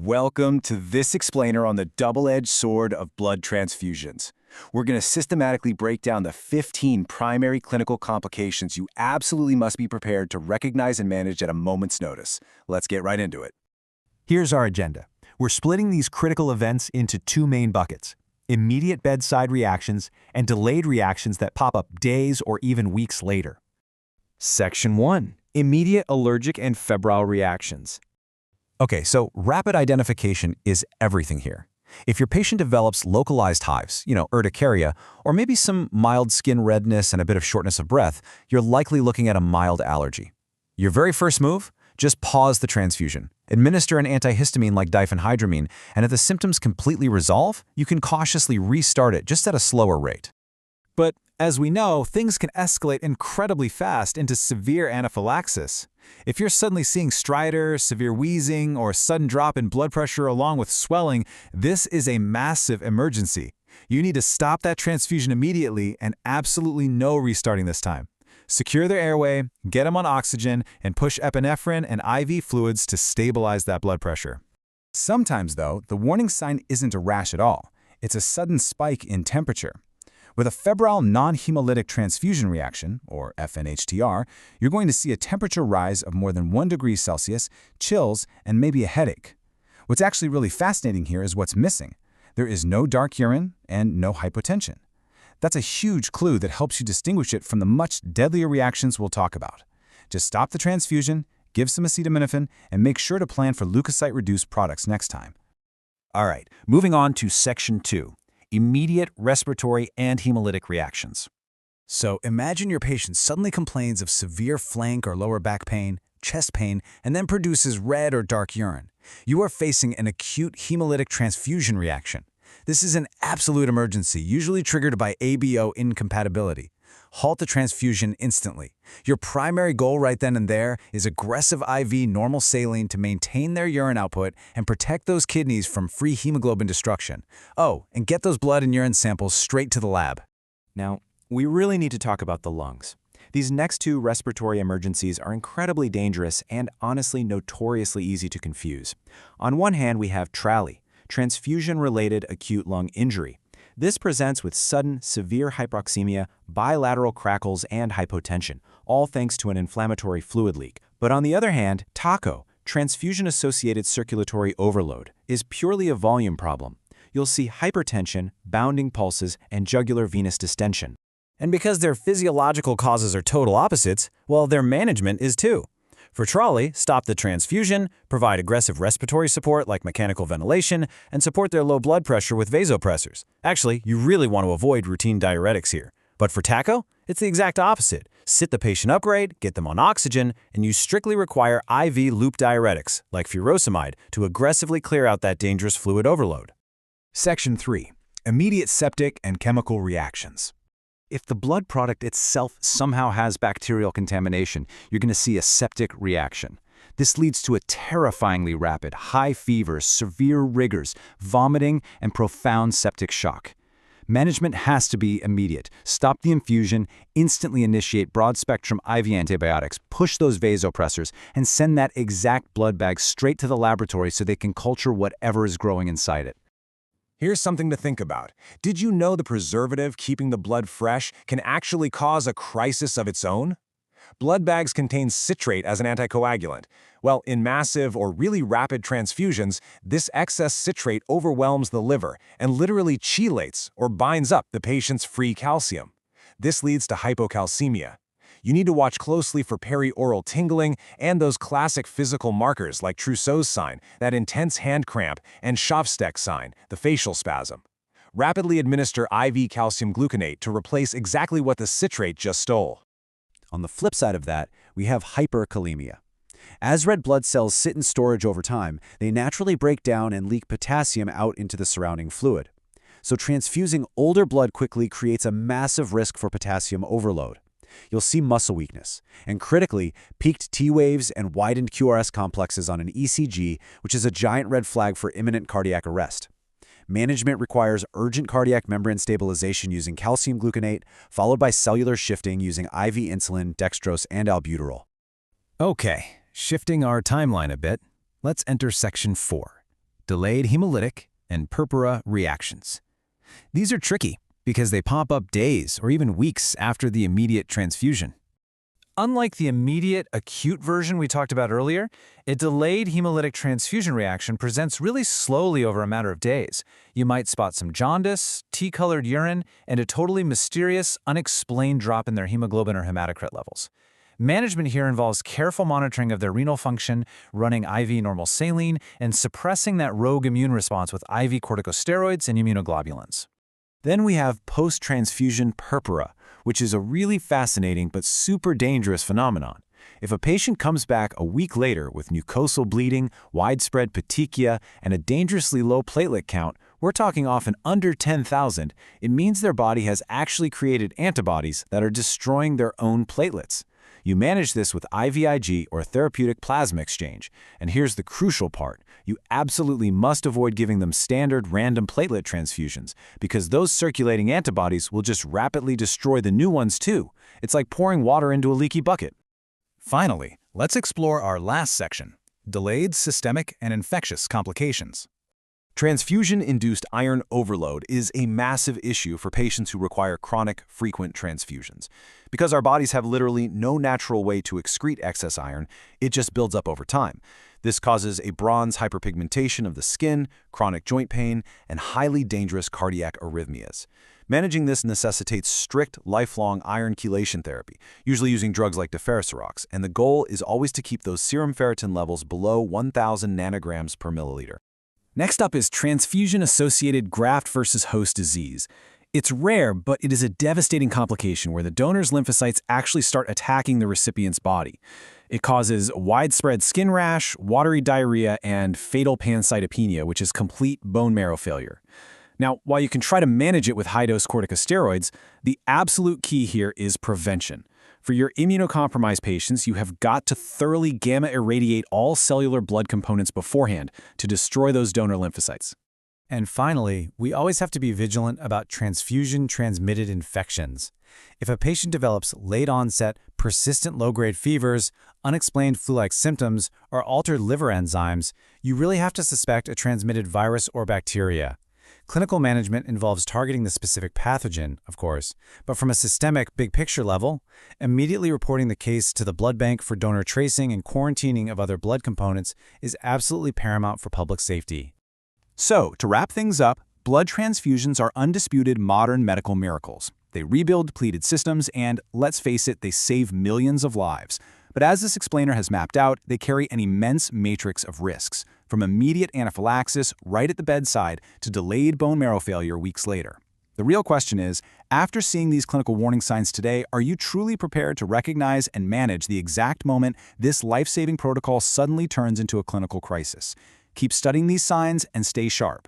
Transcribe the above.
Welcome to this explainer on the double-edged sword of blood transfusions. We're going to systematically break down the 15 primary clinical complications you absolutely must be prepared to recognize and manage at a moment's notice. Let's get right into it. Here's our agenda. We're splitting these critical events into two main buckets: immediate bedside reactions and delayed reactions that pop up days or even weeks later. Section 1. Immediate allergic and febrile reactions. Okay, so rapid identification is everything here. If your patient develops localized hives, urticaria, or maybe some mild skin redness and a bit of shortness of breath, you're likely looking at a mild allergy. Your very first move? Just pause the transfusion. Administer an antihistamine like diphenhydramine, and if the symptoms completely resolve, you can cautiously restart it just at a slower rate. But as we know, things can escalate incredibly fast into severe anaphylaxis. If you're suddenly seeing stridor, severe wheezing, or a sudden drop in blood pressure along with swelling, this is a massive emergency. You need to stop that transfusion immediately and absolutely no restarting this time. Secure their airway, get them on oxygen, and push epinephrine and IV fluids to stabilize that blood pressure. Sometimes, though, the warning sign isn't a rash at all. It's a sudden spike in temperature. With a febrile non-hemolytic transfusion reaction, or FNHTR, you're going to see a temperature rise of more than 1 degree Celsius, chills, and maybe a headache. What's actually really fascinating here is what's missing. There is no dark urine and no hypotension. That's a huge clue that helps you distinguish it from the much deadlier reactions we'll talk about. Just stop the transfusion, give some acetaminophen, and make sure to plan for leukocyte-reduced products next time. All right, moving on to Section 2. Immediate respiratory and hemolytic reactions. So imagine your patient suddenly complains of severe flank or lower back pain, chest pain, and then produces red or dark urine. You are facing an acute hemolytic transfusion reaction. This is an absolute emergency, usually triggered by ABO incompatibility. Halt the transfusion instantly. Your primary goal right then and there is aggressive IV normal saline to maintain their urine output and protect those kidneys from free hemoglobin destruction. Oh, and get those blood and urine samples straight to the lab. Now, we really need to talk about the lungs. These next two respiratory emergencies are incredibly dangerous and honestly notoriously easy to confuse. On one hand, we have TRALI, transfusion-related acute lung injury. This presents with sudden, severe hypoxemia, bilateral crackles, and hypotension, all thanks to an inflammatory fluid leak. But on the other hand, TACO, transfusion-associated circulatory overload, is purely a volume problem. You'll see hypertension, bounding pulses, and jugular venous distension. And because their physiological causes are total opposites, well, their management is too. For TRALI, stop the transfusion, provide aggressive respiratory support like mechanical ventilation, and support their low blood pressure with vasopressors. Actually, you really want to avoid routine diuretics here. But for TACO, it's the exact opposite. Sit the patient upgrade, get them on oxygen, and you strictly require IV loop diuretics, like furosemide, to aggressively clear out that dangerous fluid overload. Section 3. Immediate septic and chemical reactions. If the blood product itself somehow has bacterial contamination, you're going to see a septic reaction. This leads to a terrifyingly rapid, high fevers, severe rigors, vomiting, and profound septic shock. Management has to be immediate. Stop the infusion, instantly initiate broad-spectrum IV antibiotics, push those vasopressors, and send that exact blood bag straight to the laboratory so they can culture whatever is growing inside it. Here's something to think about. Did you know the preservative keeping the blood fresh can actually cause a crisis of its own? Blood bags contain citrate as an anticoagulant. Well, in massive or really rapid transfusions, this excess citrate overwhelms the liver and literally chelates or binds up the patient's free calcium. This leads to hypocalcemia. You need to watch closely for perioral tingling and those classic physical markers like Trousseau's sign, that intense hand cramp, and Schaafstek sign, the facial spasm. Rapidly administer IV calcium gluconate to replace exactly what the citrate just stole. On the flip side of that, we have hyperkalemia. As red blood cells sit in storage over time, they naturally break down and leak potassium out into the surrounding fluid. So transfusing older blood quickly creates a massive risk for potassium overload. You'll see muscle weakness, and critically, peaked T waves and widened QRS complexes on an ECG, which is a giant red flag for imminent cardiac arrest. Management requires urgent cardiac membrane stabilization using calcium gluconate, followed by cellular shifting using IV insulin, dextrose, and albuterol. Okay, shifting our timeline a bit, let's enter Section 4. delayed hemolytic, and purpura reactions. These are tricky because they pop up days or even weeks after the immediate transfusion. Unlike the immediate acute version we talked about earlier, a delayed hemolytic transfusion reaction presents really slowly over a matter of days. You might spot some jaundice, tea-colored urine, and a totally mysterious, unexplained drop in their hemoglobin or hematocrit levels. Management here involves careful monitoring of their renal function, running IV normal saline, and suppressing that rogue immune response with IV corticosteroids and immunoglobulins. Then we have post-transfusion purpura, which is a really fascinating but super dangerous phenomenon. If a patient comes back a week later with mucosal bleeding, widespread petechia, and a dangerously low platelet count, we're talking often under 10,000, it means their body has actually created antibodies that are destroying their own platelets. You manage this with IVIG or therapeutic plasma exchange. And here's the crucial part. You absolutely must avoid giving them standard random platelet transfusions because those circulating antibodies will just rapidly destroy the new ones too. It's like pouring water into a leaky bucket. Finally, let's explore our last section, delayed systemic and infectious complications. Transfusion-induced iron overload is a massive issue for patients who require chronic, frequent transfusions. Because our bodies have literally no natural way to excrete excess iron, it just builds up over time. This causes a bronze hyperpigmentation of the skin, chronic joint pain, and highly dangerous cardiac arrhythmias. Managing this necessitates strict, lifelong iron chelation therapy, usually using drugs like deferricerox, and the goal is always to keep those serum ferritin levels below 1,000 nanograms per milliliter. Next up is transfusion-associated graft versus host disease. It's rare, but it is a devastating complication where the donor's lymphocytes actually start attacking the recipient's body. It causes widespread skin rash, watery diarrhea, and fatal pancytopenia, which is complete bone marrow failure. Now, while you can try to manage it with high-dose corticosteroids, the absolute key here is prevention. For your immunocompromised patients, you have got to thoroughly gamma-irradiate all cellular blood components beforehand to destroy those donor lymphocytes. And finally, we always have to be vigilant about transfusion-transmitted infections. If a patient develops late-onset, persistent low-grade fevers, unexplained flu-like symptoms, or altered liver enzymes, you really have to suspect a transmitted virus or bacteria. Clinical management involves targeting the specific pathogen, of course, but from a systemic, big-picture level, immediately reporting the case to the blood bank for donor tracing and quarantining of other blood components is absolutely paramount for public safety. So, to wrap things up, blood transfusions are undisputed modern medical miracles. They rebuild depleted systems and, let's face it, they save millions of lives. But as this explainer has mapped out, they carry an immense matrix of risks, from immediate anaphylaxis right at the bedside to delayed bone marrow failure weeks later. The real question is, after seeing these clinical warning signs today, are you truly prepared to recognize and manage the exact moment this life-saving protocol suddenly turns into a clinical crisis? Keep studying these signs and stay sharp.